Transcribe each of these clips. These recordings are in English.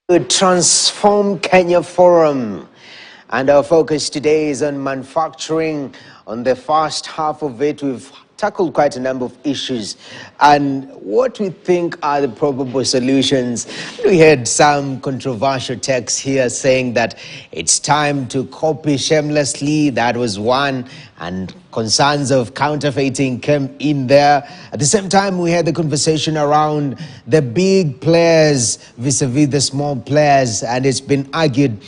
Transform Kenya Forum, and our focus today is on manufacturing. On the first half of it, we've tackled quite a number of issues and what we think are the probable solutions. We had some controversial texts here saying that it's time to copy shamelessly. That was one, and concerns of counterfeiting came in there. At the same time, we had the conversation around the big players vis-a-vis the small players, and it's been argued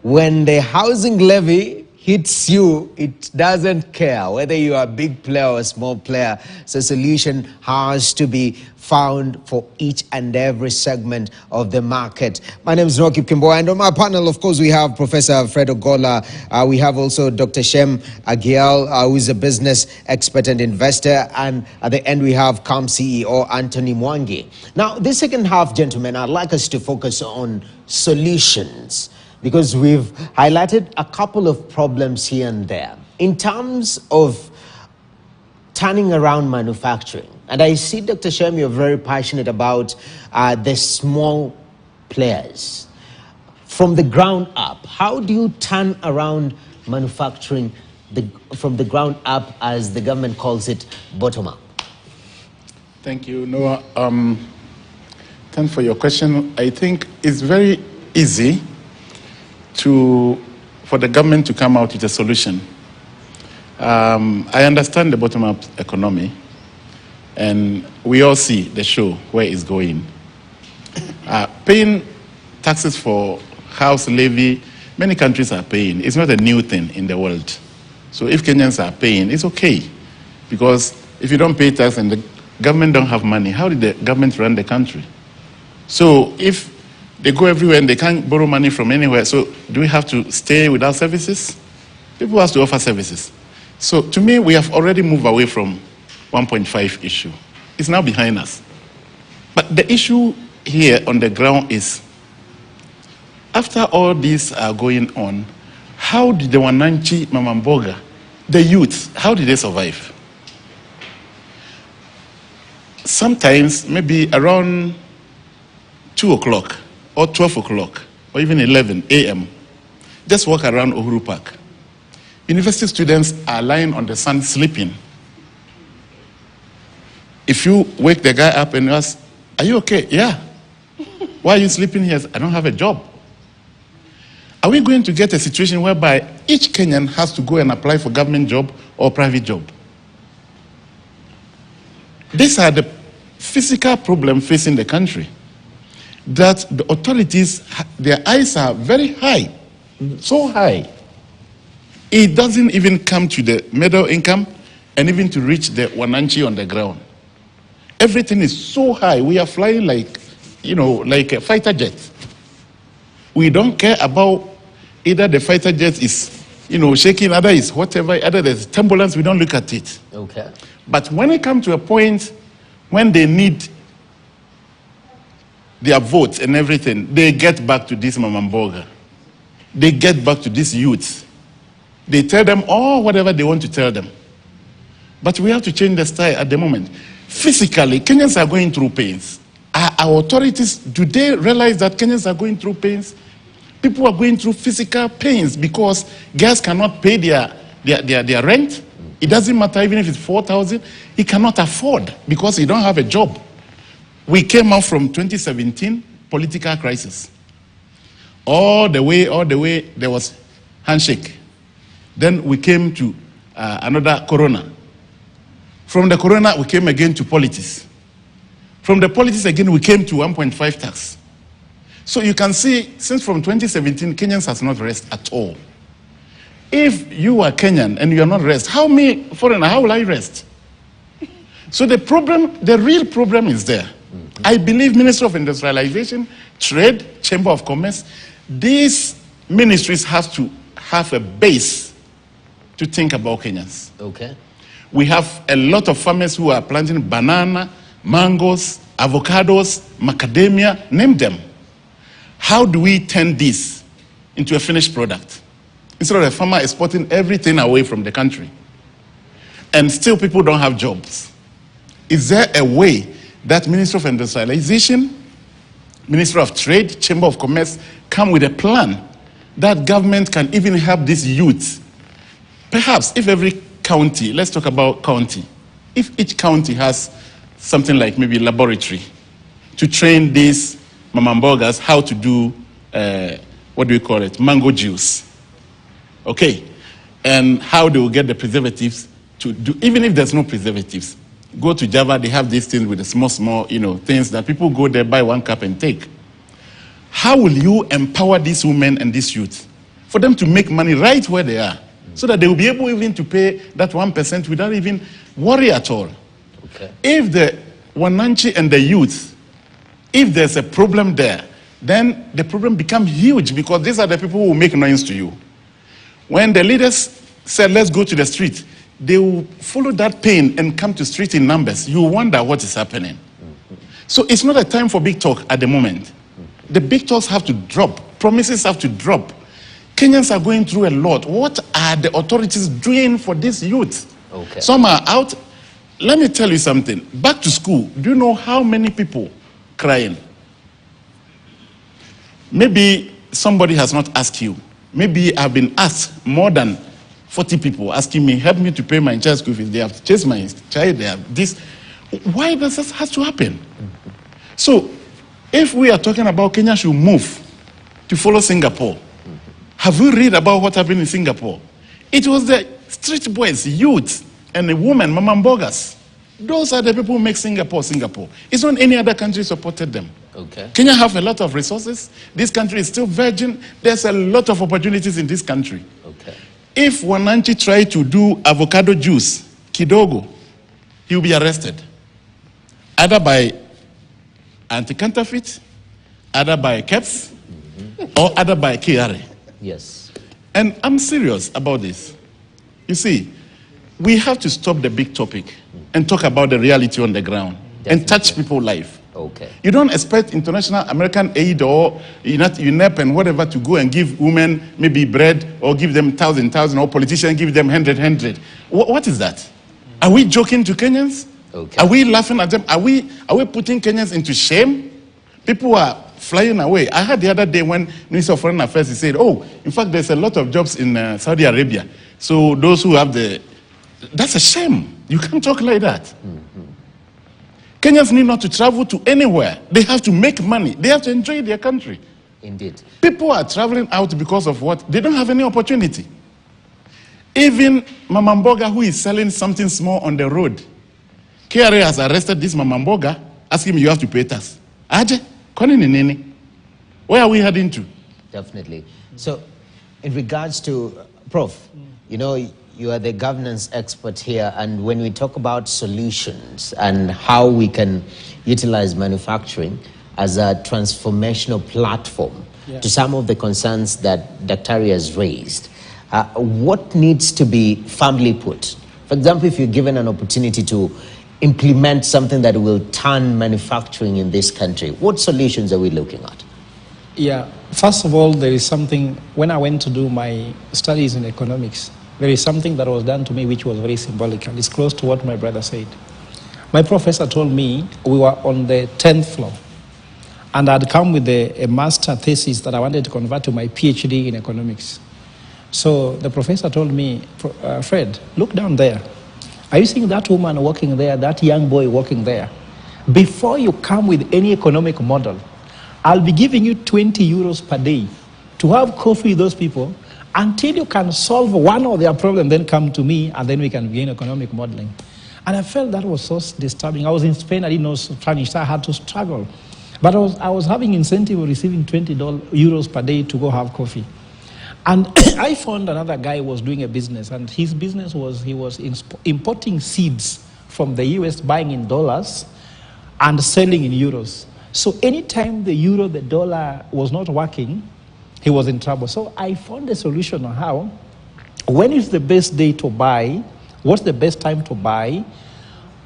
when the housing levy hits you, it doesn't care whether you are a big player or a small player. So a solution has to be found for each and every segment of the market. My name is Rocky Kimbo, and on my panel, of course, we have Professor Fred Ogola. We have also Dr. Shem Agiel, who is a business expert and investor. And at the end, we have CAM CEO Anthony Mwangi. Now, this second half, gentlemen, I'd like us to focus on solutions, because we've highlighted a couple of problems here and there in terms of turning around manufacturing. And I see, Dr. Shem, you're very passionate about the small players. From the ground up, how do you turn around manufacturing from the ground up, as the government calls it, bottom up? Thank you, Noah. Thanks for your question. I think it's very easy for the government to come out with a solution. I understand the bottom-up economy, and we all see the show where it's going. Paying taxes for house levy, many countries are paying. It's not a new thing in the world. So if Kenyans are paying, it's okay. Because if you don't pay tax and the government don't have money, how did the government run the country? So if they go everywhere and they can't borrow money from anywhere, so do we have to stay without services? People have to offer services. So to me, we have already moved away from 1.5 issue. It's now behind us. But the issue here on the ground is, after all these are going on, how did the Wananchi Mamamboga, the youth, how did they survive? Sometimes, maybe around 2 o'clock, or 12 o'clock, or even 11 a.m., just walk around Uhuru Park. University students are lying on the sand sleeping. If you wake the guy up and ask, "Are you okay?" "Yeah." "Why are you sleeping here?" "I don't have a job." Are we going to get a situation whereby each Kenyan has to go and apply for government job or private job? These are the physical problems facing the country, that the authorities, their eyes are very high, so high. It doesn't even come to the middle income and even to reach the Wananchi on the ground. Everything is so high. We are flying like a fighter jet. We don't care about either the fighter jet is, shaking, other is whatever, other there's turbulence, we don't look at it. Okay. But when it comes to a point when they need their votes and everything, they get back to this Mamamboga. They get back to these youths. They tell them all whatever they want to tell them. But we have to change the style at the moment. Physically, Kenyans are going through pains. Our authorities, do they realize that Kenyans are going through pains? People are going through physical pains because girls cannot pay their rent. It doesn't matter even if it's 4,000. He cannot afford because he don't have a job. We came out from 2017 political crisis. All the way, there was handshake. Then we came to another corona. From the corona, we came again to politics. From the politics again, we came to 1.5 tax. So you can see, since from 2017, Kenyans has not rest at all. If you are Kenyan and you are not rest, how will I rest? So the real problem is there. I believe Ministry of Industrialization, Trade, Chamber of Commerce, these ministries have to have a base to think about Kenyans. Okay. We have a lot of farmers who are planting banana, mangoes, avocados, macadamia, name them. How do we turn this into a finished product? Instead of a farmer exporting everything away from the country, and still people don't have jobs. Is there a way that Ministry of Industrialization, Ministry of Trade, Chamber of Commerce come with a plan that government can even help these youths. Perhaps if every county, let's talk about county, if each county has something like maybe a laboratory to train these mamambogas how to do, what do we call it, mango juice. Okay, and how they will get the preservatives to do, even if there's no preservatives. Go to Java, they have these things with the small, things that people go there, buy 1 cup and take. How will you empower these women and these youth for them to make money right where they are, so that they will be able even to pay that 1% without even worry at all? Okay. If the Wananchi and the youth, if there's a problem there, then the problem becomes huge, because these are the people who make noise to you. When the leaders said, let's go to the street, they will follow that pain and come to street in numbers. You wonder what is happening. So it's not a time for big talk at the moment. The big talks have to drop. Promises have to drop. Kenyans are going through a lot. What are the authorities doing for this youth? Okay. Some are out. Let me tell you something. Back to school. Do you know how many people crying? Maybe somebody has not asked you. Maybe I've been asked more than 40 people asking me, help me to pay my child's school fees. They have chased my child. They have this. Why does this have to happen? So, if we are talking about Kenya should move to follow Singapore, have we read about what happened in Singapore? It was the street boys, youth, and the women, mamambogas. Those are the people who make Singapore, Singapore. It's not any other country supported them. Okay. Kenya have a lot of resources. This country is still virgin. There's a lot of opportunities in this country. Okay. If Wananchi try to do avocado juice, kidogo, he will be arrested. Either by anti-counterfeit, either by KEPS, or either by KRA. Yes. And I'm serious about this. You see, we have to stop the big topic and talk about the reality on the ground. Definitely. And touch people's life. Okay. You don't expect international American aid or UNEP and whatever to go and give women maybe bread or give them 1,000, or politicians give them 100. What is that? Are we joking to Kenyans? Okay. Are we laughing at them? Are we putting Kenyans into shame? People are flying away. I heard the other day when Minister of Foreign Affairs, he said, oh, in fact, there's a lot of jobs in Saudi Arabia. So those who have that's a shame. You can't talk like that. Mm-hmm. Kenyans need not to travel to anywhere. They have to make money. They have to enjoy their country. Indeed. People are traveling out because of what? They don't have any opportunity. Even Mamamboga, who is selling something small on the road, KRA has arrested this Mamamboga, asking him, you have to pay tax. Aje, where are we heading to? Definitely. So, in regards to, Prof, you are the governance expert here, and when we talk about solutions and how we can utilize manufacturing as a transformational platform to some of the concerns that Daktari has raised, what needs to be firmly put? For example, if you're given an opportunity to implement something that will turn manufacturing in this country, what solutions are we looking at? Yeah, first of all, there is something, when I went to do my studies in economics, there is something that was done to me which was very symbolic, and it's close to what my brother said. My professor told me we were on the 10th floor, and I'd come with a master thesis that I wanted to convert to my PhD in economics. So the professor told me, Fred, look down there. Are you seeing that woman walking there, that young boy walking there? Before you come with any economic model, I'll be giving you 20 euros per day to have coffee with those people until you can solve one of their problems, then come to me, and then we can begin economic modeling. And I felt that was so disturbing. I was in Spain, I didn't know Spanish, so I had to struggle. But I was having incentive of receiving 20 euros per day to go have coffee. And I found another guy who was doing a business, and his business was he was importing seeds from the US, buying in dollars and selling in euros. So anytime the euro, the dollar was not working, he was in trouble. So I found a solution on how, when is the best day to buy, what's the best time to buy,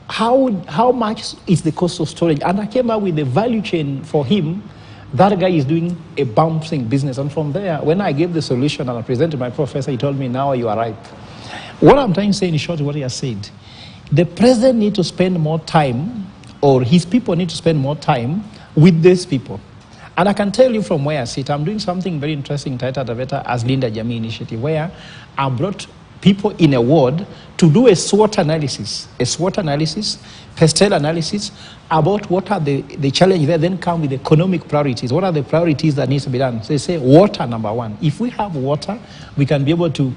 how much is the cost of storage, and I came up with a value chain for him. That guy is doing a bouncing business. And from there, when I gave the solution and I presented my professor, he told me, now you are ripe. What I'm trying to say in short is what he has said. The president needs to spend more time, or his people need to spend more time with these people. And I can tell you from where I sit, I'm doing something very interesting in Taita Taveta as Linda Jamii Initiative, where I brought people in a ward to do a SWOT analysis, pestle analysis about what are the challenges there, then come with economic priorities. What are the priorities that needs to be done? So they say water, number one. If we have water, we can be able to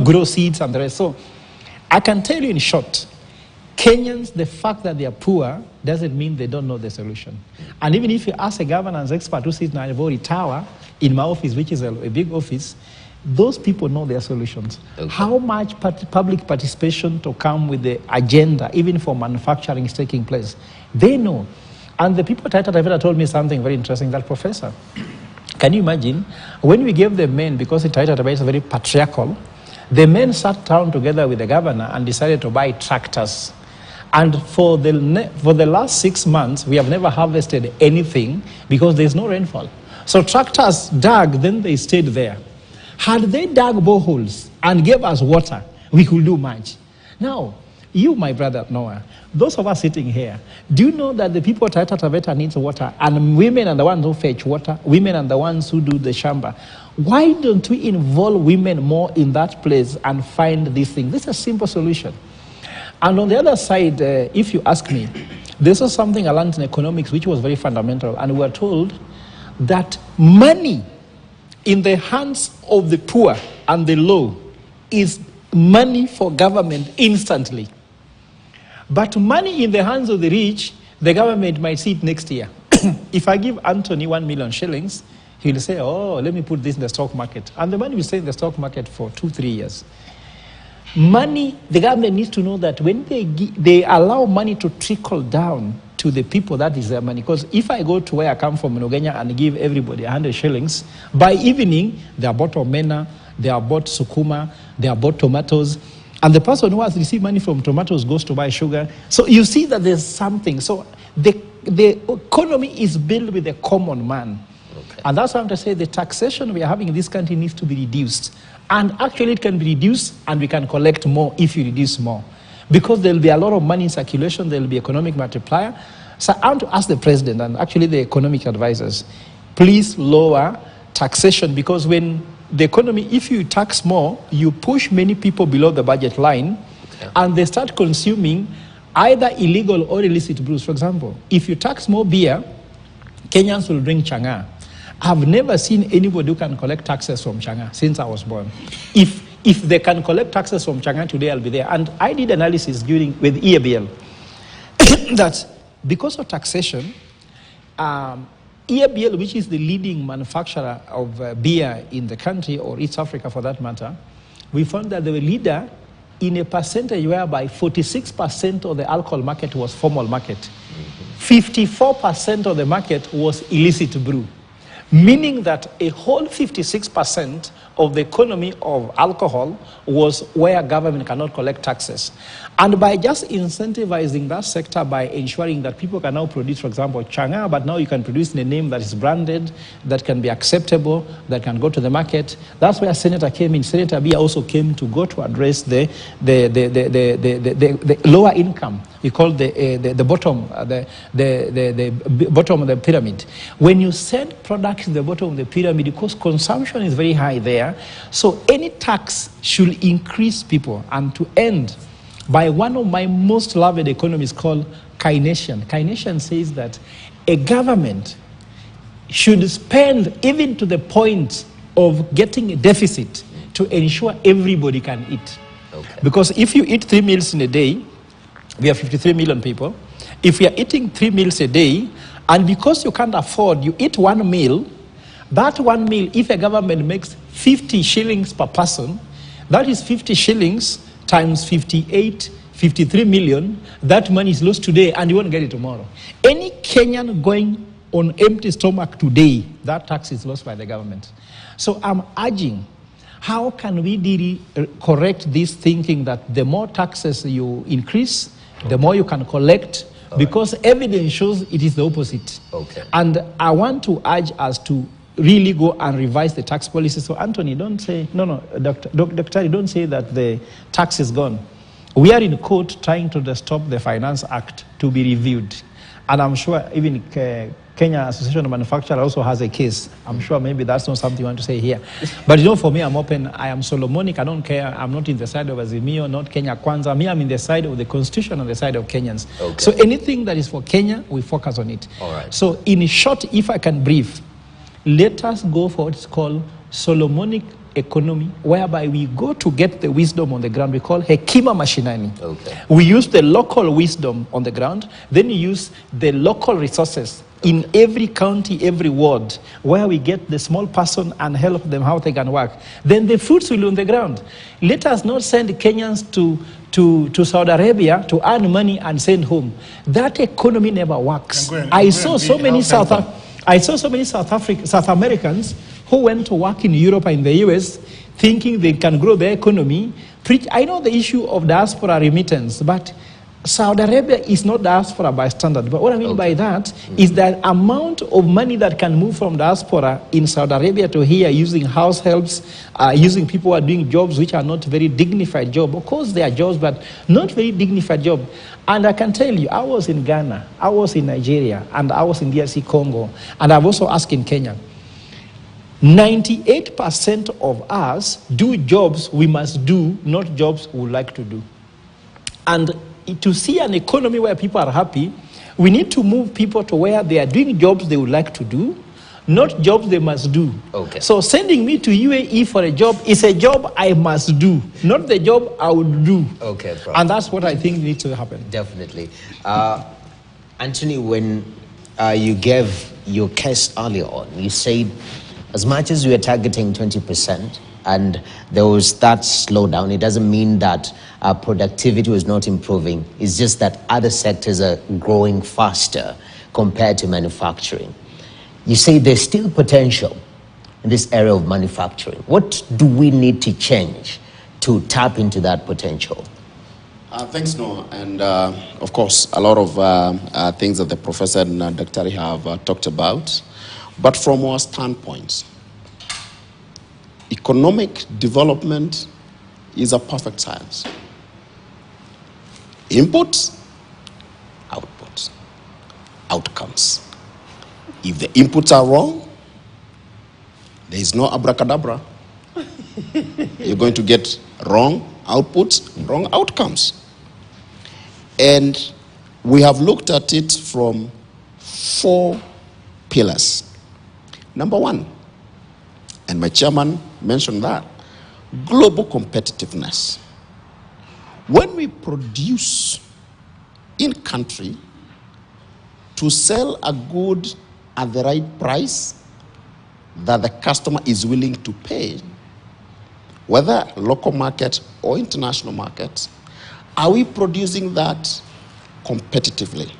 grow seeds and the rest. So I can tell you in short, Kenyans, the fact that they are poor doesn't mean they don't know the solution. And even if you ask a governance expert who sits in Nairobi Tower, in my office, which is a big office, those people know their solutions. Okay. How much public participation to come with the agenda, even for manufacturing, is taking place. They know. And the people at Taita Taveta told me something very interesting, that professor, can you imagine, when we gave the men, because the Taita Taveta is very patriarchal, the men sat down together with the governor and decided to buy tractors. And for the last 6 months, we have never harvested anything because there's no rainfall. So tractors dug, then they stayed there. Had they dug boreholes and gave us water, we could do much. Now, you, my brother Noah, those of us sitting here, do you know that the people at Taita Taveta needs water, and women are the ones who fetch water, women are the ones who do the shamba? Why don't we involve women more in that place and find this thing? This is a simple solution. And on the other side, if you ask me, this is something I learned in economics which was very fundamental, and we were told that money in the hands of the poor and the low is money for government instantly. But money in the hands of the rich, the government might see it next year. If I give Anthony 1 million shillings, he'll say, oh, let me put this in the stock market. And the money will stay in the stock market for 2-3 years. Money, the government needs to know that when they allow money to trickle down to the people, that is their money. Because if I go to where I come from in Ugenya and give everybody 100 shillings, by evening, they are bought omena, they are bought sukuma, they are bought tomatoes, and the person who has received money from tomatoes goes to buy sugar. So you see that there's something. So the economy is built with the common man. Okay. And that's why I'm to say the taxation we are having in this country needs to be reduced. And actually it can be reduced and we can collect more if you reduce more. Because there will be a lot of money in circulation, there will be economic multiplier. So I want to ask the president and actually the economic advisors, please lower taxation, because when the economy, if you tax more, you push many people below the budget line, okay, and they start consuming either illegal or illicit brews. For example, if you tax more beer, Kenyans will drink changa. I've never seen anybody who can collect taxes from changa since I was born. If they can collect taxes from changa today, I'll be there. And I did analysis with EABL that because of taxation, EABL, which is the leading manufacturer of beer in the country, or East Africa for that matter, we found that they were leader in a percentage whereby 46% of the alcohol market was formal market. 54% of the market was illicit brew. Meaning that a whole 56% of the economy of alcohol was where government cannot collect taxes. And by just incentivizing that sector, by ensuring that people can now produce, for example, changa, but now you can produce in a name that is branded, that can be acceptable, that can go to the market. That's where Senator came in. Senator Bia also came to go to address the lower income. We call the bottom, the bottom of the pyramid. When you send products to the bottom of the pyramid, because consumption is very high there, so any tax should increase people. And to end, by one of my most loved economists called Keynesian. Keynesian says that a government should spend even to the point of getting a deficit to ensure everybody can eat. Okay. Because if you eat 3 meals in a day, we have 53 million people. If we are eating 3 meals a day, and because you can't afford, you eat 1 meal, that 1 meal, if a government makes 50 shillings per person, that is 50 shillings times 58, 53 million, that money is lost today and you won't get it tomorrow. Any Kenyan going on empty stomach today, that tax is lost by the government. So I'm urging, how can we really correct this thinking that the more taxes you increase, the more you can collect, because evidence shows it is the opposite. Okay. And I want to urge us to really go and revise the tax policy. So Anthony, don't say, no, Dr. Don't say that the tax is gone. We are in court trying to stop the Finance Act to be reviewed. And I'm sure even Kenya Association of Manufacturers also has a case. I'm sure maybe that's not something you want to say here. But you know, for me, I'm open. I am Solomonic. I don't care. I'm not in the side of Azimio, not Kenya Kwanza. Me, I'm in the side of the Constitution, on the side of Kenyans. Okay. So anything that is for Kenya, we focus on it. All right. So in short, if I can brief, let us go for what's called Solomonic economy, whereby we go to get the wisdom on the ground. We call hekima mashinani. Okay. We use the local wisdom on the ground, then you use the local resources in every county, every ward, where we get the small person and help them how they can work. Then the fruits will be on the ground. Let us not send Kenyans to Saudi Arabia to earn money and send home. That economy never works. I saw so many South Americans who went to work in Europe and the US thinking they can grow their economy. I know the issue of diaspora remittance, but Saudi Arabia is not diaspora by standard. But what I mean by that is that amount of money that can move from diaspora in Saudi Arabia to here using house helps, using people who are doing jobs which are not very dignified jobs. Of course, they are jobs, but not very dignified jobs. And I can tell you, I was in Ghana, I was in Nigeria, and I was in DRC Congo, and I've also asked in Kenya. 98% of us do jobs we must do, not jobs we would like to do. And to see an economy where people are happy, we need to move people to where they are doing jobs they would like to do, not jobs they must do. Okay. So sending me to UAE for a job is a job I must do, not the job I would do. Okay, bro. And that's what I think needs to happen. Definitely. Anthony, when you gave your case earlier on, you said as much as we are targeting 20% and there was that slowdown, it doesn't mean that productivity was not improving. It's just that other sectors are growing faster compared to manufacturing. You say there's still potential in this area of manufacturing. What do we need to change to tap into that potential? Thanks, Noah. And of course, a lot of things that the professor and Dr. have talked about. But from our standpoint, economic development is a perfect science. Inputs, outputs, outcomes. If the inputs are wrong, there is no abracadabra. You're going to get wrong outputs, wrong outcomes. And we have looked at it from 4 pillars. Number 1, and my chairman mentioned that, global competitiveness. When we produce in country to sell a good at the right price that the customer is willing to pay, whether local market or international market, are we producing that competitively?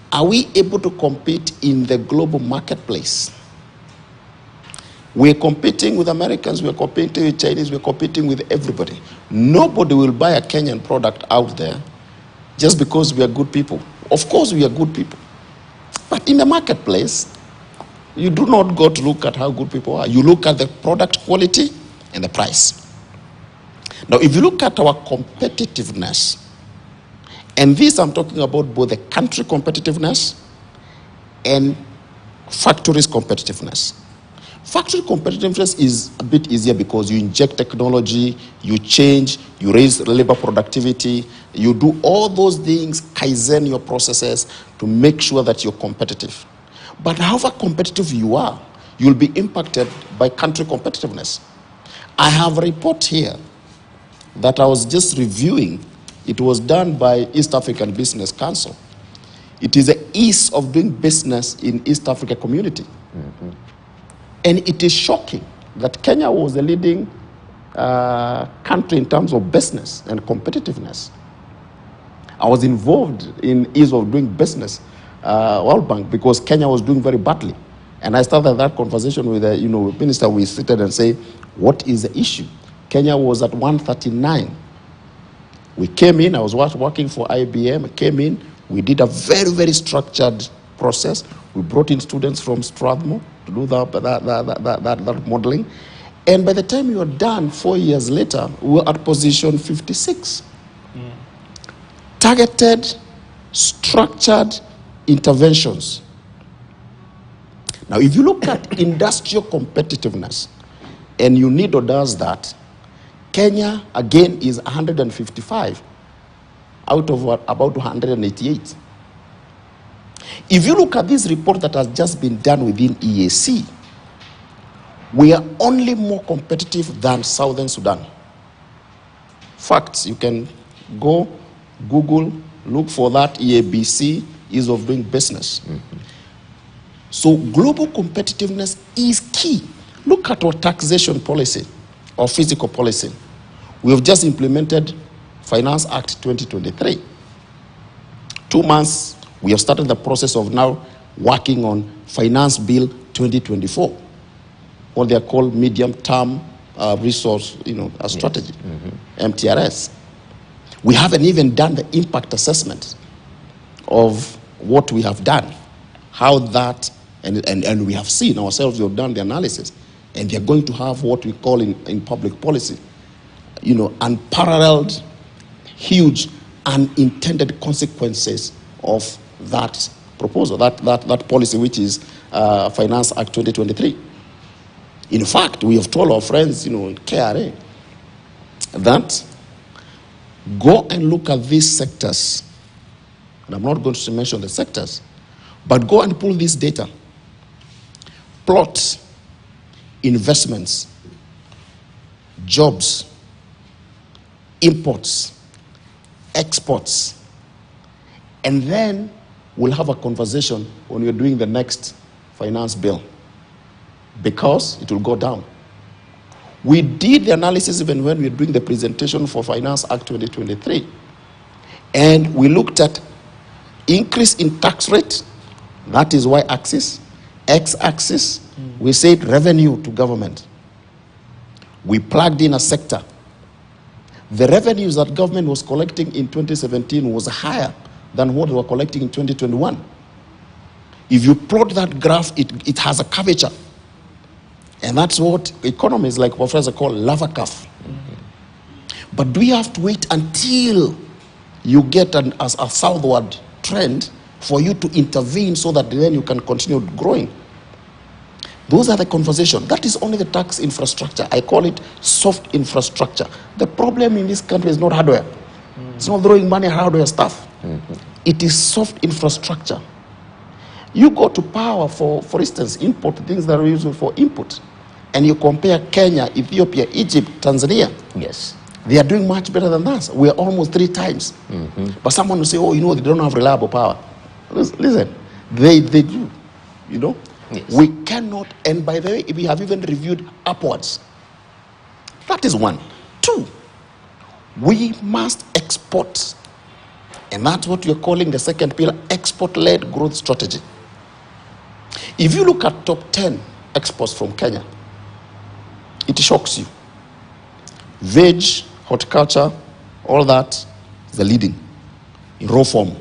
Are we able to compete in the global marketplace? We're competing with Americans, we're competing with Chinese, we're competing with everybody. Nobody will buy a Kenyan product out there just because we are good people. Of course we are good people. But in the marketplace, you do not go to look at how good people are. You look at the product quality and the price. Now, if you look at our competitiveness, and this I'm talking about both the country competitiveness and factories competitiveness. Factory competitiveness is a bit easier because you inject technology, you change, you raise labor productivity, you do all those things, kaizen your processes to make sure that you're competitive. But however competitive you are, you'll be impacted by country competitiveness. I have a report here that I was just reviewing. It was done by East African Business Council. It is the ease of doing business in East Africa community. Mm-hmm. And it is shocking that Kenya was the leading country in terms of business and competitiveness. I was involved in ease of doing business, World Bank, because Kenya was doing very badly. And I started that conversation with the minister. We seated and say, what is the issue? Kenya was at 139. We came in, I was working for IBM, came in, we did a very, very structured process. We brought in students from Strathmore to do that modeling. And by the time you were done, 4 years later, we were at position 56. Mm. Targeted, structured interventions Now, if you look at industrial competitiveness, and UNIDO does that, Kenya, again, is 155 out of about 188. If you look at this report that has just been done within EAC, we are only more competitive than Southern Sudan. Facts, you can go, Google, look for that. EABC, ease of doing business. So global competitiveness is key. Look at our taxation policy or fiscal policy. We have just implemented Finance Act 2023. 2 months, we have started the process of now working on Finance Bill 2024, what they are called medium-term resource, strategy, MTRS. We haven't even done the impact assessment of what we have done, how that, and we have seen ourselves, we have done the analysis, and they're going to have what we call in public policy, unparalleled, huge, unintended consequences of that proposal, that policy, which is Finance Act 2023. In fact, we have told our friends, in KRA, that go and look at these sectors, and I'm not going to mention the sectors, but go and pull this data. Plot investments, jobs, imports, exports, and then we'll have a conversation when we're doing the next finance bill, because it will go down. We did the analysis even when we were doing the presentation for Finance Act 2023, and we looked at increase in tax rate, that is y-axis, x-axis, we said revenue to government. We plugged in a sector. The revenues that government was collecting in 2017 was higher than what they were collecting in 2021. If you plot that graph, it has a curvature. And that's what economists like Professor call lava curve. But do we have to wait until you get a southward trend for you to intervene so that then you can continue growing? Those are the conversations. That is only the tax infrastructure. I call it soft infrastructure. The problem in this country is not hardware. It's not throwing money at hardware stuff. It is soft infrastructure. You go to power for instance, import things that are used for input, and you compare Kenya, Ethiopia, Egypt, Tanzania. Yes. They are doing much better than us. We are almost 3 times. But someone will say, oh, they don't have reliable power. Listen, they do, Yes. We cannot, and by the way, we have even reviewed upwards. That is 1. 2, we must export. And that's what you're calling the second pillar, export-led growth strategy. If you look at top 10 exports from Kenya, it shocks you. Veg, horticulture, all that, the leading in raw form.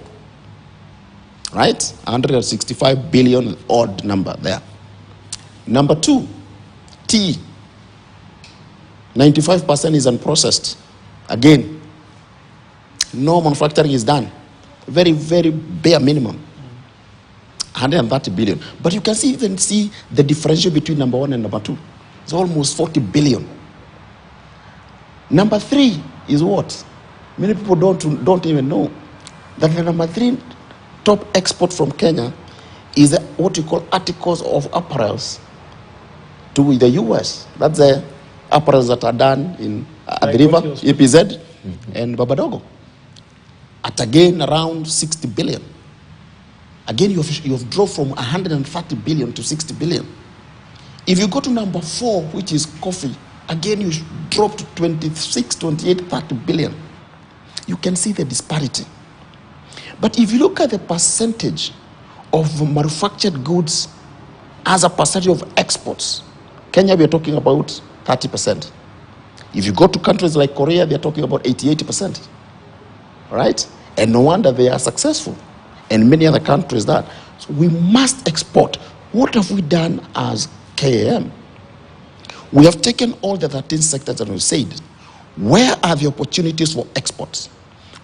Right? 165 billion odd number there. Number 2, tea. 95% is unprocessed. Again, no manufacturing is done. Very, very bare minimum. 130 billion. But you can even see the differential between number 1 and number 2. It's almost 40 billion. Number 3 is what? Many people don't even know that the number 3 top export from Kenya is what you call articles of apparels to the US. That's the apparels that are done in at the river, EPZ, and Babadogo. At again around 60 billion. Again, you have dropped from 130 billion to 60 billion. If you go to number 4, which is coffee, again you drop to 26, 28, 30 billion. You can see the disparity. But if you look at the percentage of manufactured goods as a percentage of exports, Kenya, we are talking about 30%. If you go to countries like Korea, they're talking about 80%. Right? And no wonder they are successful. And many other countries that. So we must export. What have we done as KAM? We have taken all the 13 sectors and we said, where are the opportunities for exports?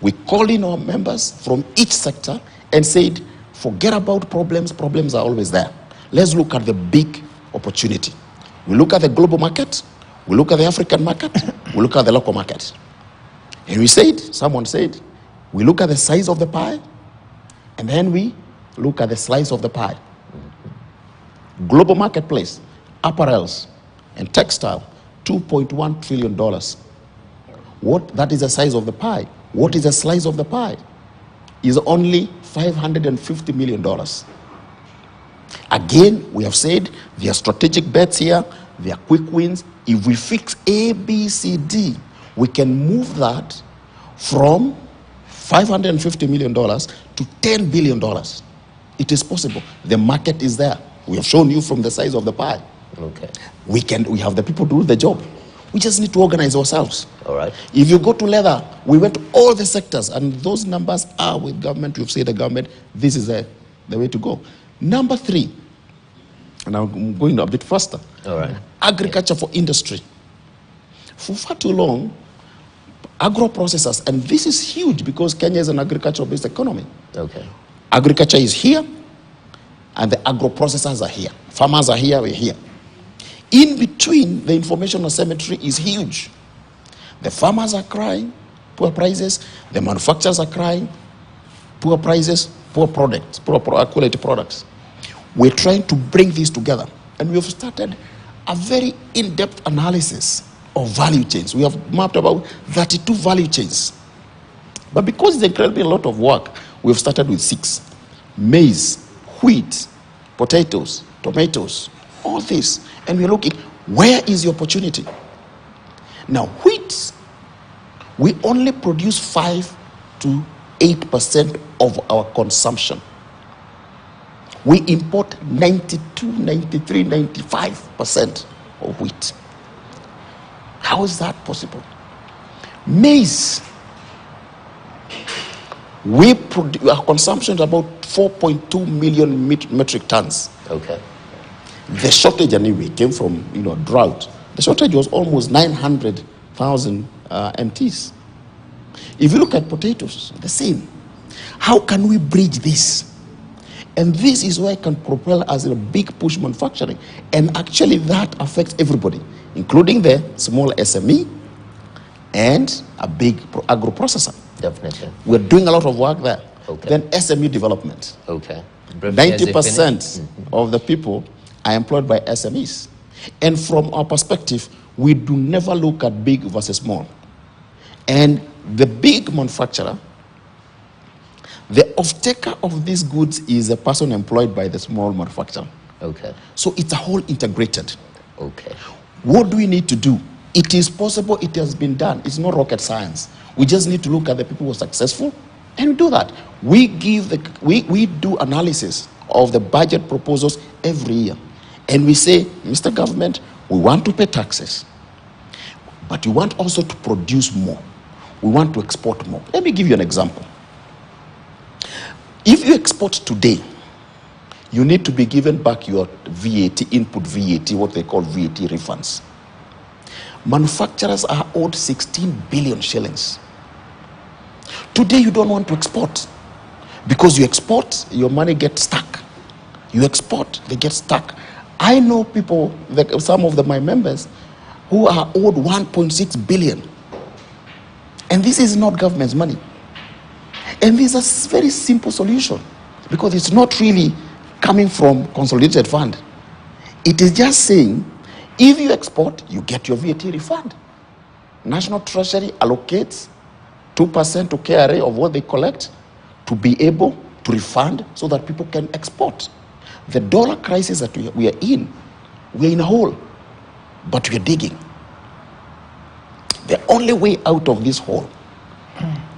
We called in our members from each sector and said, forget about problems. Problems are always there. let's look at the big opportunity. We look at the global market, we look at the African market, we look at the local market. And we said, someone said, we look at the size of the pie, and then we look at the slice of the pie. Global marketplace, apparels and textile, $2.1 trillion. That is the size of the pie. What is the slice of the pie? Is only $550 million. Again, we have said there are strategic bets here, there are quick wins. If we fix A, B, C, D, we can move that from $550 million to $10 billion. It is possible. The market is there. We have shown you from the size of the pie. Okay. We have the people to do the job. We just need to organize ourselves. All right. If you go to leather, we went to all the sectors, and those numbers are with government. We've said the government, this is the way to go. Number 3, and I'm going a bit faster. All right. Agriculture for industry. For far too long, agro-processors, and this is huge because Kenya is an agricultural-based economy. Okay. Agriculture is here, and the agro-processors are here. Farmers are here, we're here. In between, the information asymmetry is huge. The farmers are crying, poor prices. The manufacturers are crying, poor prices, poor products, poor quality products. We're trying to bring these together. And we have started a very in-depth analysis of value chains. We have mapped about 32 value chains. But because it's incredibly a lot of work, we've started with 6. Maize, wheat, potatoes, tomatoes, all this. And we're looking, where is the opportunity? Now, wheat, we only produce 5 to 8% of our consumption. We import 92, 93, 95% of wheat. How is that possible? Maize, our consumption is about 4.2 million metric tons. Okay. The shortage anyway came from drought. The shortage was almost 900,000 MTs. If you look at potatoes, the same. How can we bridge this? And this is where it can propel us in a big push manufacturing. And actually that affects everybody, including the small SME and a big agro-processor. Definitely. We're doing a lot of work there. Okay. Then SME development. Okay. 90% of the people are employed by SMEs. And from our perspective, we do never look at big versus small. And the big manufacturer, the off-taker of these goods is a person employed by the small manufacturer. Okay. So it's a whole integrated. Okay. What do we need to do? It is possible, it has been done. It's not rocket science. We just need to look at the people who are successful and we do that. We do analysis of the budget proposals every year. And we say, Mr. Government, we want to pay taxes, but we want also to produce more. We want to export more. Let me give you an example. If you export today, you need to be given back your VAT, input VAT, what they call VAT refunds. Manufacturers are owed 16 billion shillings. Today you don't want to export because you export, your money gets stuck. You export, they get stuck. I know people, some of my members, who are owed 1.6 billion. And this is not government's money. And this is a very simple solution because it's not really coming from consolidated fund. It is just saying, if you export, you get your VAT refund. National Treasury allocates 2% to KRA of what they collect to be able to refund so that people can export. The dollar crisis that we are in a hole, but we are digging. The only way out of this hole,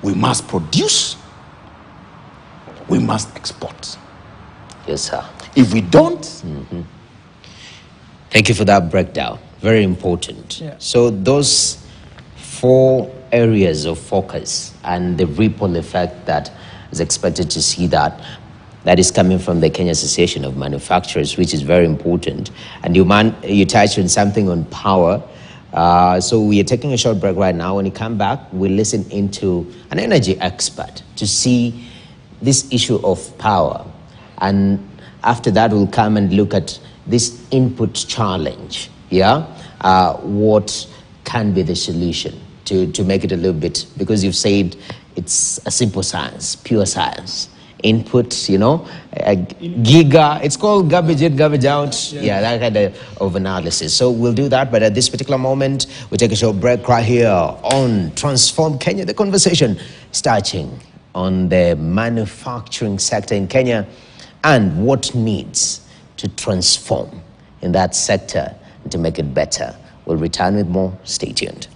we must produce, we must export. Yes, sir. If we don't... Thank you for that breakdown. Very important. Yeah. So those 4 areas of focus and the ripple effect that is expected to see that is coming from the Kenya Association of Manufacturers, which is very important. And you touched on something on power. So we are taking a short break right now. When you come back, we'll listen into an energy expert to see this issue of power and After that, we'll come and look at this input challenge. Yeah, what can be the solution to make it a little bit, because you've said it's a simple science, pure science. Input, you know, it's called garbage in, garbage out. Yeah, that kind of analysis. So we'll do that, but at this particular moment, we'll take a short break right here on Transform Kenya, the conversation starting on the manufacturing sector in Kenya and what needs to transform in that sector and to make it better. We'll return with more. Stay tuned.